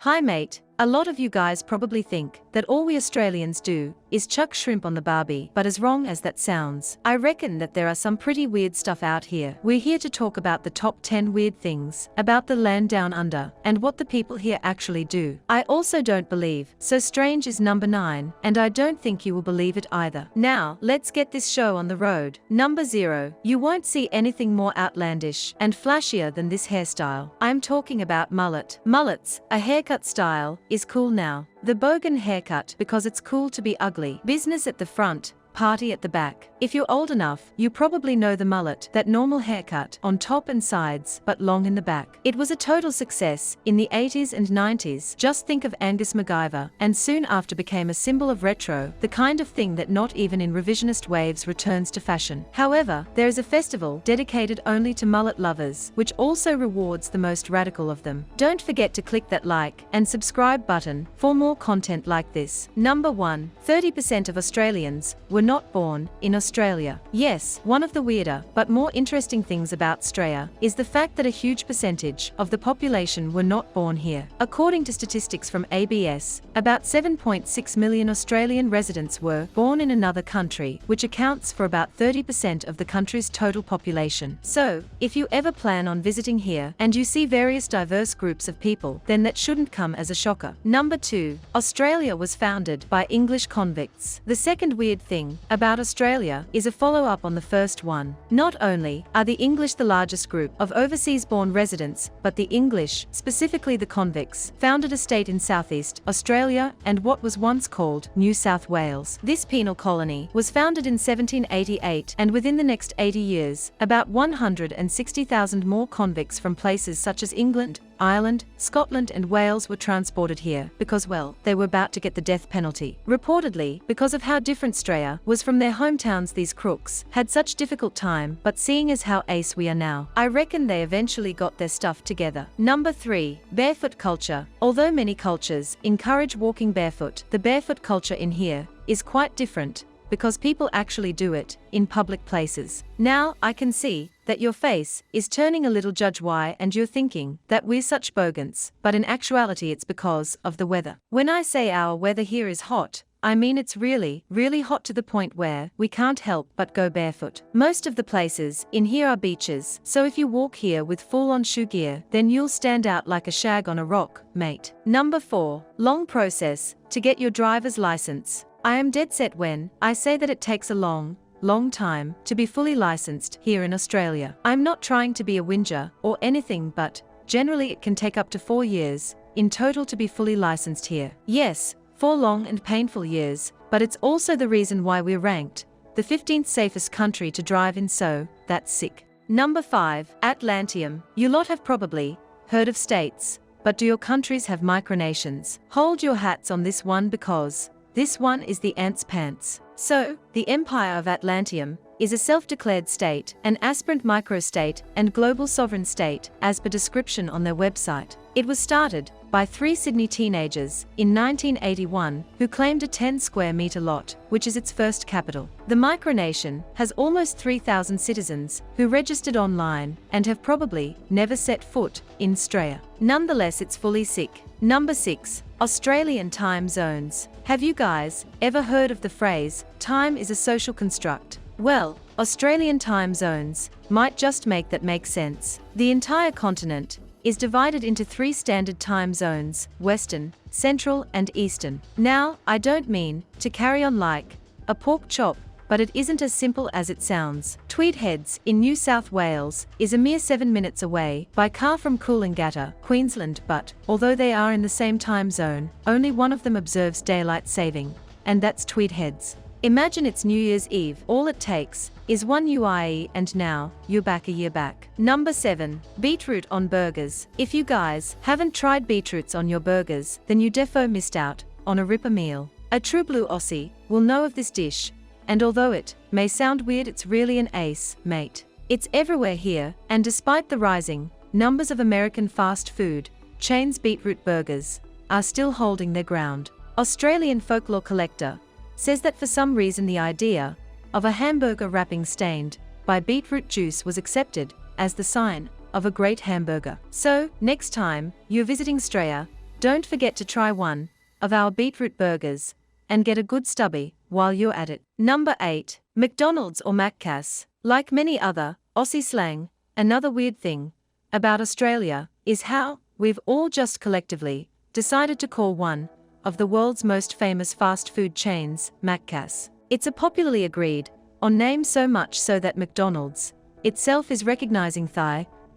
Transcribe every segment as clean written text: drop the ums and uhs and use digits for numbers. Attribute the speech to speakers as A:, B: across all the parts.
A: Hi mate, a lot of you guys probably think that all we Australians do is chuck shrimp on the barbie, but as wrong as that sounds, I reckon that there are some pretty weird stuff out here. We're here to talk about the top 10 weird things about the land down under, and what the people here actually do. I also don't believe So Strange is number 9, and I don't think you will believe it either. Now, let's get this show on the road. Number 0. You won't see anything more outlandish and flashier than this hairstyle. I'm talking about mullet. Mullets, a haircut style, is cool now. The bogan haircut because it's cool to be ugly. Business at the front, party at the back. If you're old enough, you probably know the mullet, that normal haircut on top and sides, but long in the back. It was a total success in the 80s and 90s. Just think of Angus MacGyver, and soon after became a symbol of retro, the kind of thing that not even in revisionist waves returns to fashion. However, there is a festival dedicated only to mullet lovers, which also rewards the most radical of them. Don't forget to click that like and subscribe button for more content like this. Number 1. 30% of Australians were not born in Australia. Yes, one of the weirder but more interesting things about Australia is the fact that a huge percentage of the population were not born here. According to statistics from ABS, about 7.6 million Australian residents were born in another country, which accounts for about 30% of the country's total population. So, if you ever plan on visiting here and you see various diverse groups of people, then that shouldn't come as a shocker. Number 2. Australia was founded by English convicts. The second weird thing about Australia is a follow-up on the first one. Not only are the English the largest group of overseas-born residents, but the English, specifically the convicts, founded a state in southeast Australia and what was once called New South Wales. This penal colony was founded in 1788, and within the next 80 years, about 160,000 more convicts from places such as England, Ireland, Scotland and Wales were transported here because, well, they were about to get the death penalty. Reportedly, because of how different Australia was from their hometowns, these crooks had such difficult time, but seeing as how ace we are now, I reckon they eventually got their stuff together. Number 3. Barefoot culture. Although many cultures encourage walking barefoot, the barefoot culture in here is quite different, because people actually do it in public places. Now, I can see that your face is turning a little judge why, and you're thinking that we're such bogans, but in actuality it's because of the weather. When I say our weather here is hot, I mean it's really, really hot to the point where we can't help but go barefoot. Most of the places in here are beaches, so if you walk here with full-on shoe gear, then you'll stand out like a shag on a rock, mate. Number 4. Long process to get your driver's license. I am dead set when I say that it takes a long time to be fully licensed here in Australia. I'm not trying to be a whinger or anything, but generally it can take up to 4 years in total to be fully licensed here. Yes, 4 long and painful years, but it's also the reason why we're ranked the 15th safest country to drive in, so that's sick. Number 5. Atlantium. You lot have probably heard of states, but do your countries have micronations? Hold your hats on this one, because this one is the ant's pants. So, the Empire of Atlantium is a self-declared state, an aspirant microstate and global sovereign state, as per description on their website. It was started by 3 Sydney teenagers in 1981 who claimed a 10 square metre lot, which is its first capital. The micronation has almost 3,000 citizens who registered online and have probably never set foot in Australia. Nonetheless, it's fully sick. Number 6. Australian time zones. Have you guys ever heard of the phrase, time is a social construct? Well, Australian time zones might just make that make sense. The entire continent is divided into 3 standard time zones: Western, Central and Eastern. Now, I don't mean to carry on like a pork chop, but it isn't as simple as it sounds. Tweed Heads in New South Wales is a mere 7 minutes away by car from Coolangatta, Queensland, but although they are in the same time zone, only one of them observes daylight saving, and that's Tweed Heads. Imagine it's New Year's Eve. All it takes is one UIE and now you're back a year back. Number 7. Beetroot on burgers. If you guys haven't tried beetroots on your burgers, then you defo missed out on a ripper meal. A true blue Aussie will know of this dish, and although it may sound weird, it's really an ace, mate. It's everywhere here, and despite the rising numbers of American fast food chains, beetroot burgers are still holding their ground. Australian folklore collector says that for some reason the idea of a hamburger wrapping stained by beetroot juice was accepted as the sign of a great hamburger. So, next time you're visiting Australia, Don't forget to try one of our beetroot burgers and get a good stubby while you're at it. Number 8. McDonald's or Maccas. Like many other Aussie slang, another weird thing about Australia is how we've all just collectively decided to call one of the world's most famous fast food chains Maccas. It's a popularly agreed on name, so much so that McDonald's itself is recognizing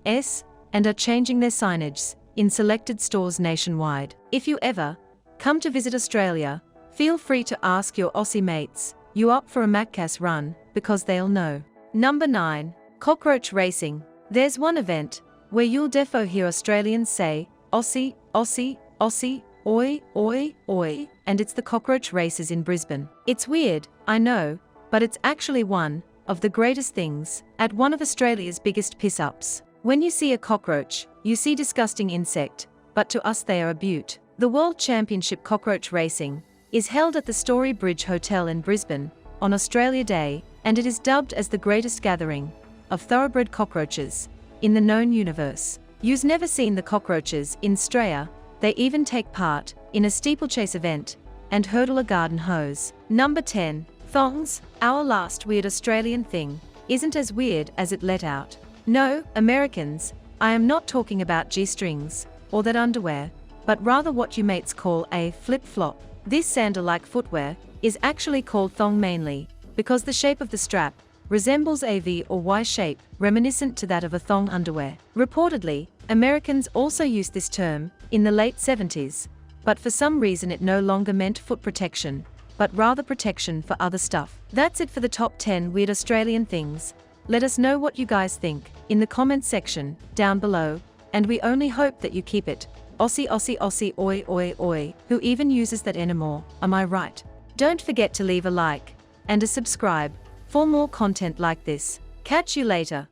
A: S and are changing their signage in selected stores nationwide. If you ever come to visit Australia, feel free to ask your Aussie mates you up for a Maccas run, because they'll know. Number 9. Cockroach racing. There's one event where you'll defo hear Australians say Aussie, Aussie, Aussie, oi, oi, oi, and it's the cockroach races in Brisbane. It's weird, I know, but it's actually one of the greatest things at one of Australia's biggest piss-ups. When you see a cockroach, you see disgusting insect, but to us they are a beaut. The World Championship Cockroach Racing is held at the Story Bridge Hotel in Brisbane on Australia Day, and it is dubbed as the greatest gathering of thoroughbred cockroaches in the known universe. You've never seen the cockroaches in Australia. They even take part in a steeplechase event and hurdle a garden hose. Number 10. Thongs. Our last weird Australian thing isn't as weird as it let out. No, Americans, I am not talking about G-strings or that underwear, but rather what you mates call a flip-flop. This sandal-like footwear is actually called thong mainly because the shape of the strap resembles a V or Y shape reminiscent to that of a thong underwear. Reportedly, Americans also used this term in the late 70s, but for some reason it no longer meant foot protection, but rather protection for other stuff. That's it for the top 10 weird Australian things. Let us know what you guys think in the comments section down below, and we only hope that you keep it Aussie, Aussie, Aussie, oi, oi, oi. Who even uses that anymore, am I right? Don't forget to leave a like and a subscribe for more content like this. Catch you later.